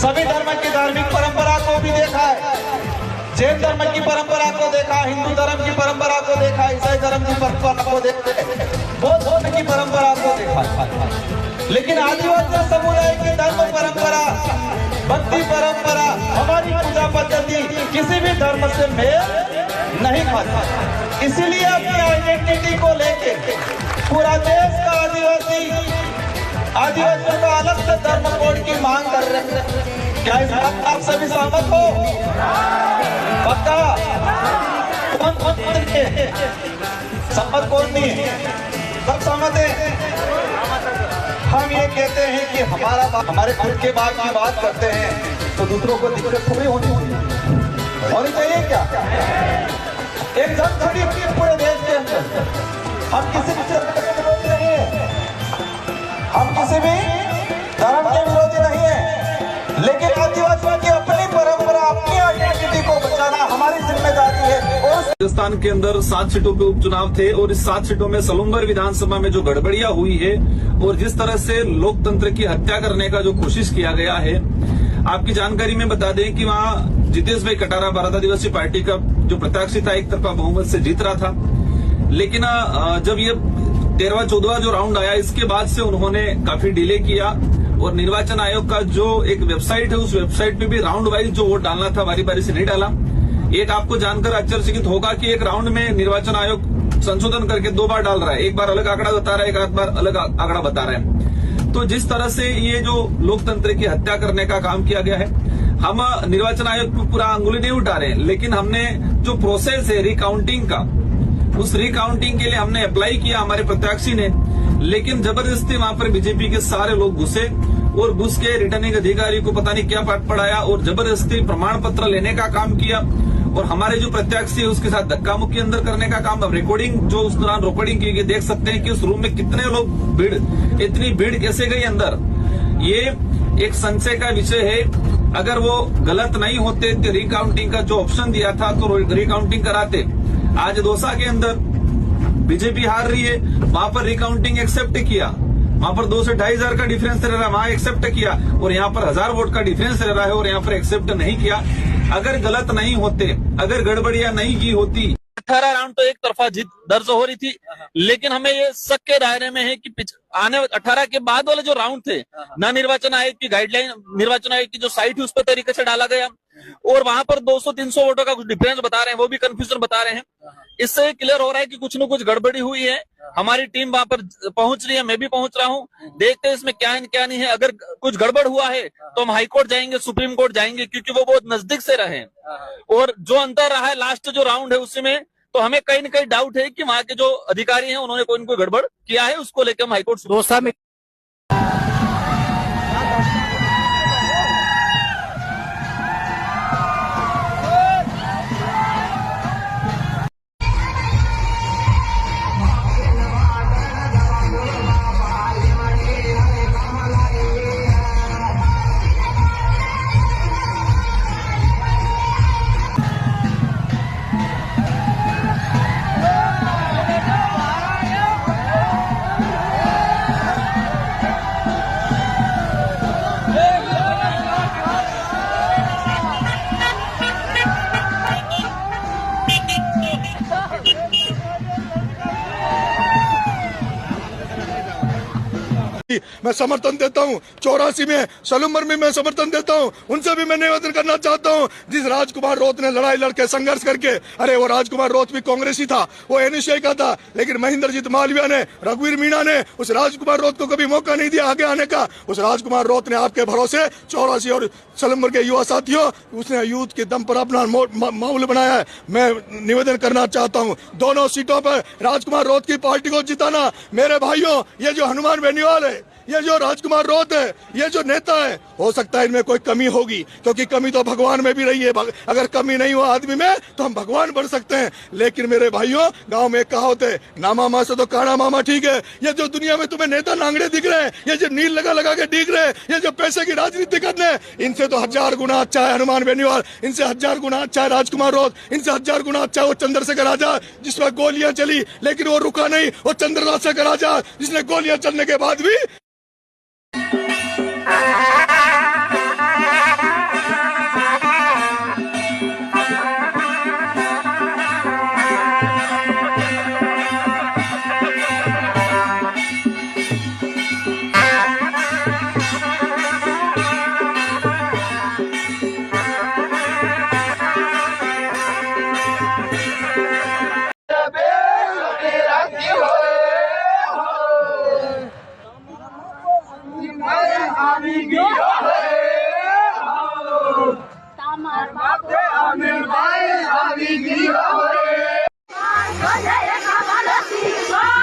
सभी धर्म की धार्मिक परंपरा को भी देखा है, जैन धर्म की परंपरा को देखा, हिंदू धर्म की परंपरा को देखा, ईसाई धर्म की परंपरा को देखा, बौद्ध धर्म की परंपरा को देखा, लेकिन आदिवासी समुदाय की धर्म परंपरा, भक्ति परंपरा, हमारी पूजा पद्धति किसी भी धर्म से मेल नहीं खाती। इसीलिए अपनी आइडेंटिटी को लेके पूरा देश का आदिवासियों का अलग से धर्म कोड की मांग कर रहे हैं। क्या इस बात आप सभी सहमत हो? पक्का? कौन सहमत कौन नहीं है? सब सहमत है। हम ये कहते हैं कि हमारे खुद के बात की बात करते हैं तो दूसरों को दिक्कत थोड़ी होनी चाहिए क्या? एक जंग खड़ी हुई है पूरे देश के अंदर, हम किसी भी विरोधी नहीं है, हम किसी भी धर्म के विरोधी नहीं है, लेकिन आदिवासियों की अपनी परंपरा, अपनी आइडेंटिटी को बचाना हमारी जिम्मेदारी है। और राजस्थान के अंदर 7 सीटों के उपचुनाव थे और इस 7 सीटों में सलूम्बर विधानसभा में जो गड़बड़ियां हुई है और जिस तरह से लोकतंत्र की हत्या करने का जो कोशिश किया गया है, आपकी जानकारी में बता दें कि वहां जितेश भाई कटारा भारत आदिवासी पार्टी का जो प्रत्याशी था एक तरफा बहुमत से जीत रहा था, लेकिन जब ये 13वां 14वां जो राउंड आया इसके बाद से उन्होंने काफी डिले किया और निर्वाचन आयोग का जो एक वेबसाइट है उस वेबसाइट पे भी राउंड वाइज जो वोट डालना था बारी बारी से नहीं डाला। एक आपको जानकर आश्चर्यचकित होगा कि एक राउंड में निर्वाचन आयोग संशोधन करके 2 बार डाल रहा है, एक बार अलग आंकड़ा बता रहा है, एक बार अलग आंकड़ा बता रहा है। तो जिस तरह से ये जो लोकतंत्र की हत्या करने का काम किया गया है, हम निर्वाचन आयोग को पूरा अंगुली नहीं उठा रहे, लेकिन हमने जो प्रोसेस है रिकाउंटिंग का, उस रिकाउंटिंग के लिए हमने अप्लाई किया हमारे प्रत्याशी ने, लेकिन जबरदस्ती वहां पर बीजेपी के सारे लोग घुसे और घुस के रिटर्निंग अधिकारी को पता नहीं क्या पाठ पढ़ाया और जबरदस्ती प्रमाण पत्र लेने का काम किया और हमारे जो प्रत्याशी है उसके साथ धक्का मुक्की अंदर करने का काम। अब रिकॉर्डिंग जो उस दौरान रिकॉर्डिंग की गई, देख सकते हैं कि उस रूम में कितने लोग इतनी भीड़ कैसे गई अंदर, ये एक संशय का विषय है। अगर वो गलत नहीं होते तो रिकाउंटिंग का जो ऑप्शन दिया था तो रिकाउंटिंग कराते। आज दौसा के अंदर बीजेपी हार रही है, वहां पर रिकाउंटिंग एक्सेप्ट किया, वहां पर 2 से 2.5 हजार का डिफरेंस रह रहा है, वहां एक्सेप्ट किया और यहाँ पर 1000 वोट का डिफरेंस रह रहा है और यहाँ पर एक्सेप्ट नहीं किया। अगर गलत नहीं होते, अगर गड़बड़ियां नहीं की होती, 18 राउंड तो एक तरफा जीत दर्ज हो रही थी, लेकिन हमें ये शक के दायरे में है कि आने 18 के बाद वाले जो राउंड थे ना, निर्वाचन आयोग की गाइडलाइन, निर्वाचन आयोग की जो साइट है उस पर तरीके से डाला गया और वहां पर 200-300 वोटों का कुछ डिफरेंस बता रहे हैं, वो भी कंफ्यूजन बता रहे हैं। इससे क्लियर हो रहा है कि कुछ न कुछ गड़बड़ी हुई है। हमारी टीम वहां पर पहुंच रही है, मैं भी पहुंच रहा हूं, देखते हैं इसमें क्या है क्या नहीं है। अगर कुछ गड़बड़ हुआ है तो हम हाई कोर्ट जाएंगे, सुप्रीम कोर्ट जाएंगे, क्योंकि वो बहुत नजदीक से रहे और जो अंतर रहा है लास्ट जो राउंड है उसमें, तो हमें कहीं न कहीं डाउट है कि वहां के जो अधिकारी हैं उन्होंने कोई न कोई गड़बड़ किया है। उसको लेकर हम हाईकोर्ट दौसा में मैं समर्थन देता हूं। 84 में सलूम्बर में मैं समर्थन देता हूं, उनसे भी मैं निवेदन करना चाहता हूं। जिस राजकुमार रोत ने लड़ाई लड़के संघर्ष करके, अरे वो राजकुमार रोत भी कांग्रेसी था, वो एनएसयूआई का था, लेकिन महेंद्रजीत मालविया ने, रघुवीर मीणा ने उस राजकुमार रोत को कभी मौका नहीं दिया आगे आने का। उस राजकुमार रोत ने आपके भरोसे 84 और सलूम्बर के युवा साथियों, उसने यूथ के दम पर अपना माहौल बनाया है। मैं निवेदन करना चाहता हूं, दोनों सीटों पर राजकुमार रोत की पार्टी को जिताना। मेरे भाइयों, ये जो हनुमान बेनीवाल है, ये जो राजकुमार रोत है, ये जो नेता है, हो सकता है इनमें कोई कमी होगी, क्योंकि कमी तो भगवान में भी रही है। अगर कमी नहीं हो आदमी में तो हम भगवान बन सकते हैं। लेकिन मेरे भाइयों, गांव में एक कहावत है, ना मामा से तो काड़ा मामा ठीक है। ये जो दुनिया में तुम्हें नेता नांगड़े दिख रहे हैं, ये जो नील लगा लगा के दिख रहे हैं, ये जो पैसे की राजनीति करने, इनसे तो 1000 गुना अच्छा है हनुमान बेनीवाल, इनसे 1000 गुना अच्छा है राजकुमार रोत, इनसे 1000 गुना अच्छा है वो चंद्रशेखर आजाद, जिसमें गोलियां चली लेकिन वो रुका नहीं, वो चंद्रशेखर आजाद जिसने गोलियां चलने के बाद भी আমি গৃহে আমার বাপে আমির ভাই আমি গৃহে গজে কামাল সিংহে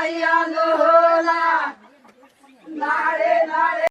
I